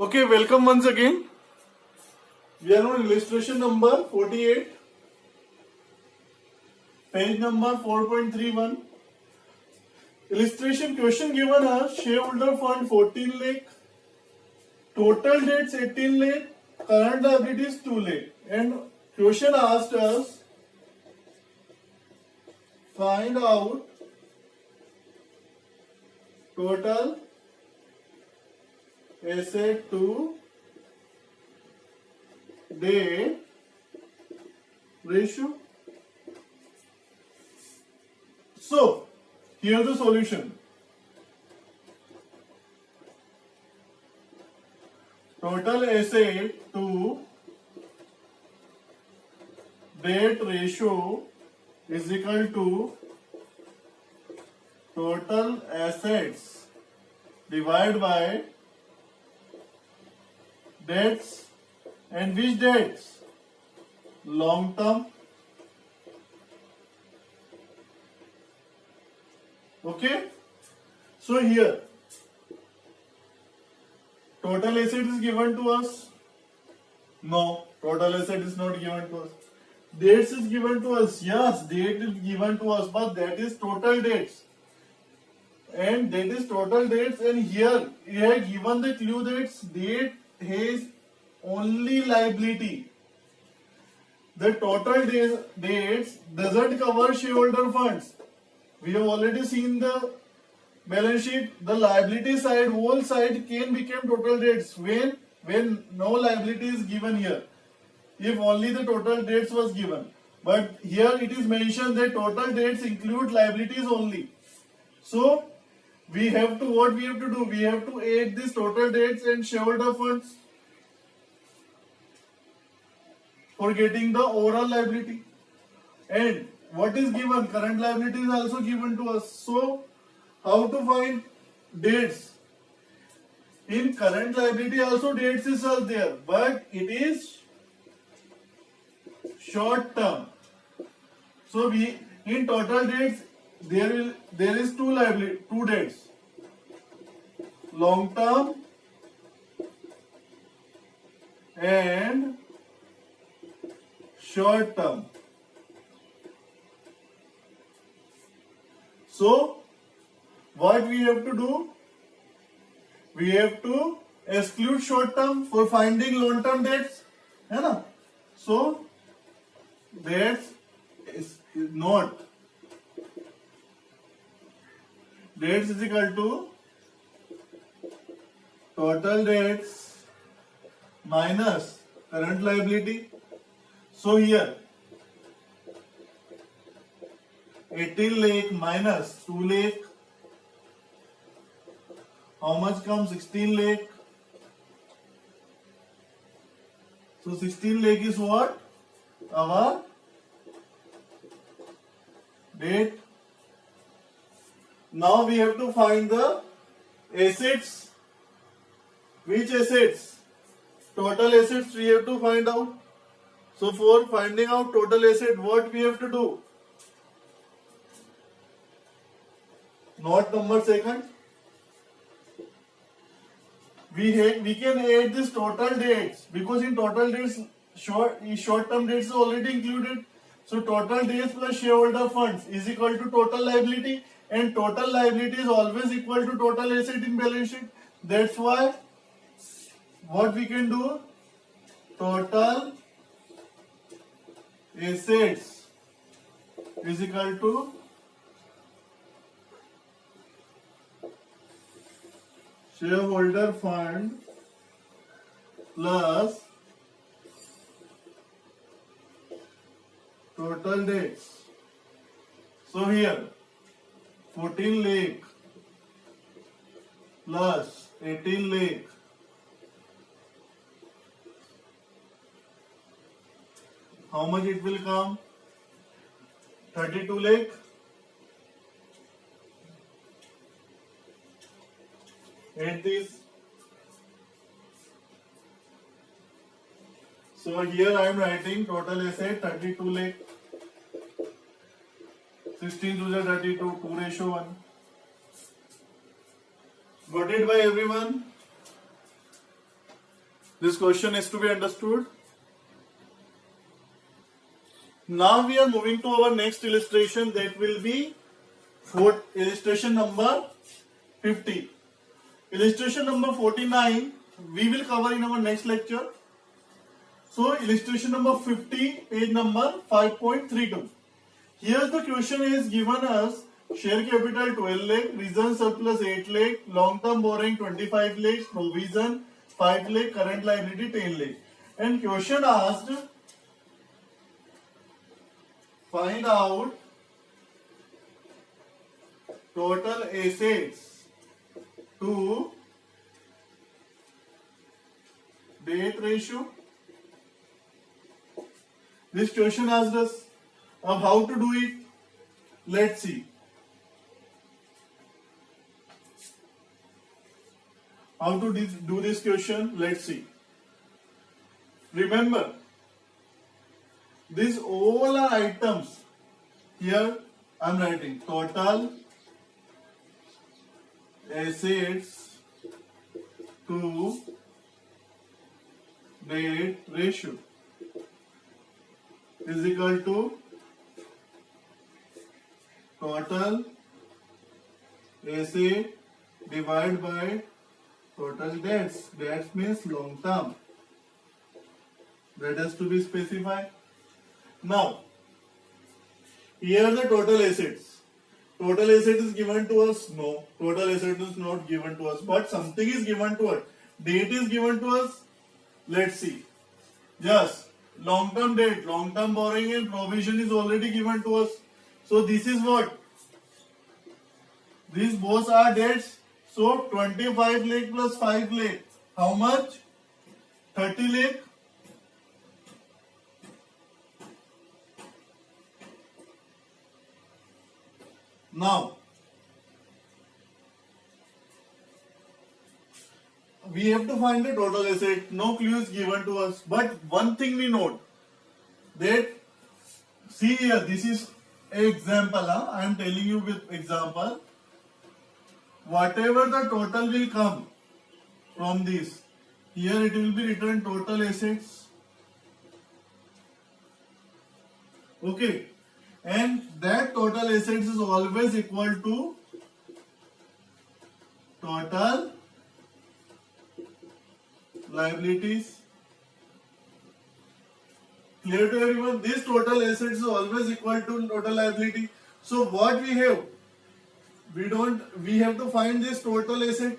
Okay, welcome once again. We are on illustration number 48, page number 4.31. Illustration question given us shareholder fund 14 lakh, total debts 18 lakh, current liabilities 2 lakh. And question asked us find out total asset to debt ratio. So, here's the solution. Total asset to debt ratio is equal to total assets divided by debts. And which debts? Long term. Okay. So here total asset is given to us. No, total asset is not given to us. Debts is given to us. Yes, debt is given to us, but that is total debts. And that is total debts. And here he had given the clue that debt has only liability. The total debts doesn't cover shareholder funds. We have already seen the balance sheet. The liability side, whole side can become total debts when no liability is given here. If only the total debts was given. But here it is mentioned that total debts include liabilities only. So what we have to do? We have to add this total debts and shareholder funds for getting the overall liability. And what is given? Current liability is also given to us. So how to find debts? In current liability also debts is all there, but it is short term. So in total debts there is two debts, long term and short term. So what we have to do? We have to exclude short term for finding long term debts, है ना? So debts is not debts is equal to total debts minus current liability. So here 18 lakh minus 2 lakh, how much comes? 16 lakh. So 16 lakh is what? Our debt. Now we have to find the assets. Which assets? Total assets we have to find out. So for finding out total asset, what we have to do? Note number second. We can add this total debts because in total debts short term debts is already included. So total debts plus shareholder funds is equal to total liability, and total liability is always equal to total asset in balance sheet. That's why what we can do, total assets is equal to shareholder fund plus total debts. So here 14 lakh plus 18 lakh, how much it will come? 32 lakh. Add this. So here I am writing total asset 32 lakh. 16 to the 32, 2:1. Got it by everyone? This question is to be understood. Now we are moving to our next illustration, that will be illustration number 50. Illustration number 49 we will cover in our next lecture. So illustration number 50, page number 5.32. Here the question is given us share capital 12 lakh, reserve surplus 8 lakh, long term borrowing 25 lakh, provision 5 lakh, current liability 10 lakh. And question asked, find out total assets to debt ratio. This question asked us of how to do it. Let's see. How to do this question? Let's see. Remember, these all are items. Here I am writing total assets to debt ratio is equal to total asset divided by total debts. Debts means long term. That has to be specified. Now, here the total assets. Total asset is given to us? No. Total asset is not given to us. But something is given to us. Debt is given to us. Let's see. Yes. Long-term debt, long-term borrowing and provision is already given to us. So this is what? These both are debts. So 25 lakh plus 5 lakh. How much? 30 lakh. Now, we have to find the total asset. No clue is given to us. But one thing we note, that see here, this is an example. I am telling you with example. Whatever the total will come from this, here it will be written total assets. Okay. And that total assets is always equal to total liabilities. Clear to everyone? This total assets is always equal to total liability. So what we have? We have to find this total asset.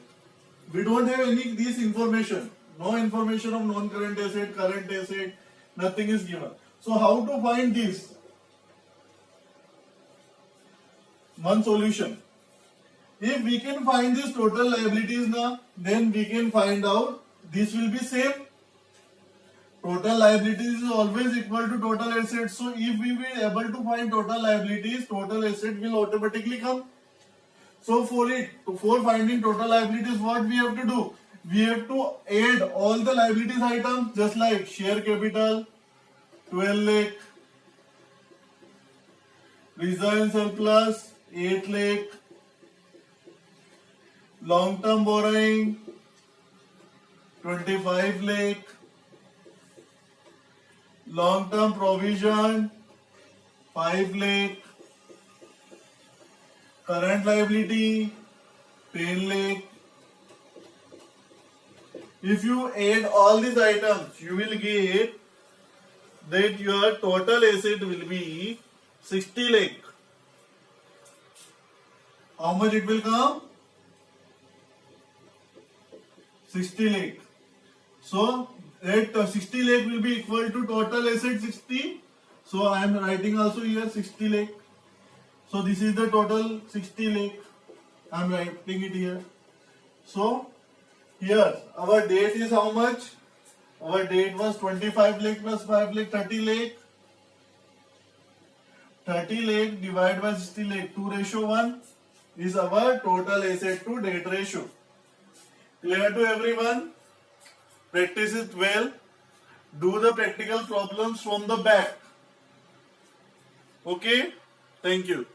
We don't have any this information. No information of non-current asset, current asset, nothing is given. So how to find this? One solution. If we can find this total liabilities now, then we can find out this will be same. Total liabilities is always equal to total assets. So if we will able to find total liabilities, total asset will automatically come. So for finding total liabilities, what we have to do? We have to add all the liabilities items, just like share capital 12 lakh, reserve and surplus 8 lakh, long term borrowing 25 lakh, long term provision 5 lakh, current liability 10 lakh. If you add all these items, you will get that your total asset will be 60 lakh. How much it will come? 60 lakh. So that 60 lakh will be equal to total asset 60. So I am writing also here 60 lakh. So this is the total 60 lakh. I am writing it here. So here our debt is how much? Our debt was 25 lakh plus 5 lakh, 30 lakh. 30 lakh divided by 60 lakh, 2:1 is our total asset to debt ratio. Clear to everyone? Practice it well. Do the practical problems from the back. Okay? Thank you.